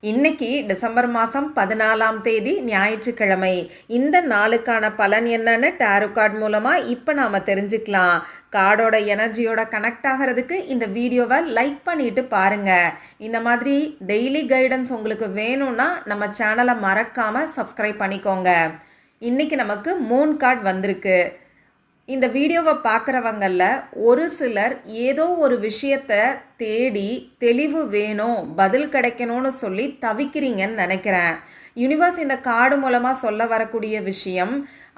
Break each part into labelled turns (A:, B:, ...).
A: இன்னைக்கு டிசம்பர் மாதம் 14ஆம் தேதி ஞாயிற்றுக்கிழமை. இந்த நாளுக்கான பலன் என்னன்னு டேரோ கார்டு மூலமாக இப்போ நாம் தெரிஞ்சுக்கலாம். கார்டோட எனர்ஜியோட கனெக்ட் ஆகிறதுக்கு இந்த வீடியோவை லைக் பண்ணிட்டு பாருங்க. இந்த மாதிரி டெய்லி கைடன்ஸ் உங்களுக்கு வேணும்னா நம்ம சேனலை மறக்காமல் சப்ஸ்கிரைப் பண்ணிக்கோங்க. இன்னைக்கு நமக்கு மூன் கார்டு வந்திருக்கு. இந்த வீடியோவை பார்க்குறவங்கள ஒரு சிலர் ஏதோ ஒரு விஷயத்தை தேடி தெளிவு வேணும், பதில் கிடைக்கணும்னு சொல்லி தவிக்கிறீங்கன்னு நினைக்கிறேன். யூனிவர்ஸ் இந்த கார்டு மூலமாக சொல்ல வரக்கூடிய விஷயம்,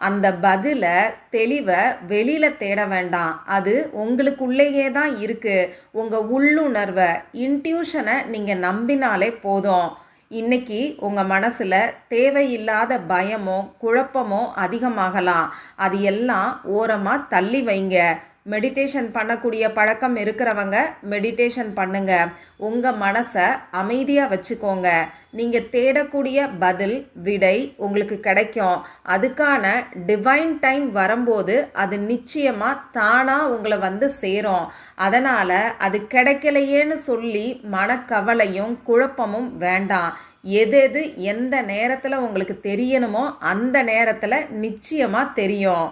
A: அந்த பதிலை தெளிவை வெளியில் தேட வேண்டாம், அது உங்களுக்குள்ளேயே தான் இருக்குது. உங்கள் உள்ளுணர்வை, இன்ட்யூஷனை நீங்கள் நம்பினாலே போதும். இன்னைக்கு உங்கள் மனசில் தேவையில்லாத பயமோ குழப்பமோ அதிகமாகலாம். அது எல்லாம் ஓரமாக தள்ளி வைங்க. மெடிடேஷன் பண்ணக்கூடிய பழக்கம் இருக்கிறவங்க மெடிடேஷன் பண்ணுங்க. உங்கள் மனசை அமைதியாக வச்சுக்கோங்க. நீங்கள் தேடக்கூடிய பதில், விடை உங்களுக்கு கிடைக்கும். அதுக்கான டிவைன் டைம் வரும்போது அது நிச்சயமாக தானாக உங்களை வந்து சேரும். அதனால் அது கிடைக்கலையேன்னு சொல்லி மனக்கவலையும் குழப்பமும் வேண்டாம். எது எந்த நேரத்தில் உங்களுக்கு தெரியணுமோ அந்த நேரத்தில் நிச்சயமாக தெரியும்.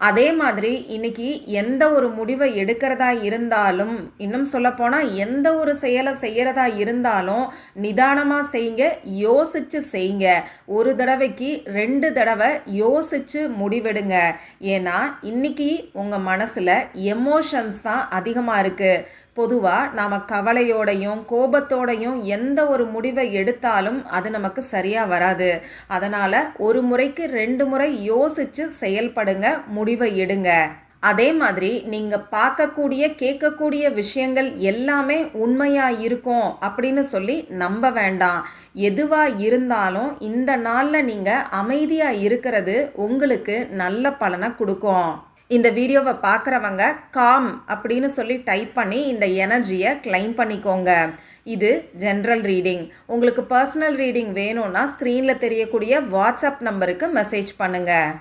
A: அதே மாதிரி இன்னைக்கு எந்த ஒரு முடிவை எடுக்கிறதா இருந்தாலும், இன்னும் சொல்லப்போனால் எந்த ஒரு செயலை செய்கிறதா இருந்தாலும் நிதானமாக செய்யுங்க, யோசித்து செய்யுங்க. ஒரு தடவைக்கு 2 தடவை யோசித்து முடிவெடுங்க. ஏன்னா இன்னைக்கு உங்கள் மனசில் எமோஷன்ஸ் தான் அதிகமாக இருக்குது. பொதுவாக நாம் கவலையோடையும் கோபத்தோடையும் எந்த ஒரு முடிவை எடுத்தாலும் அது நமக்கு சரியாக வராது. அதனால் ஒரு முறைக்கு 2 முறை யோசித்து செயல்படுங்க, முடிவை எடுங்க. அதே மாதிரி நீங்கள் பார்க்கக்கூடிய கேட்கக்கூடிய விஷயங்கள் எல்லாமே உண்மையாக இருக்கும் அப்படின்னு சொல்லி நம்ப வேண்டாம். எதுவாக இருந்தாலும் இந்த நாளில் நீங்கள் அமைதியாக இருக்கிறது உங்களுக்கு நல்ல பலனை கொடுக்கும். இந்த வீடியோவை பார்க்குறவங்க காம் அப்படின்னு சொல்லி டைப் பண்ணி இந்த எனர்ஜியை கிளைம் பண்ணிக்கோங்க. இது ஜென்ரல் ரீடிங். உங்களுக்கு பர்சனல் ரீடிங் வேணும்னா ஸ்க்ரீனில் தெரியக்கூடிய வாட்ஸ்அப் நம்பருக்கு மெசேஜ் பண்ணுங்கள்.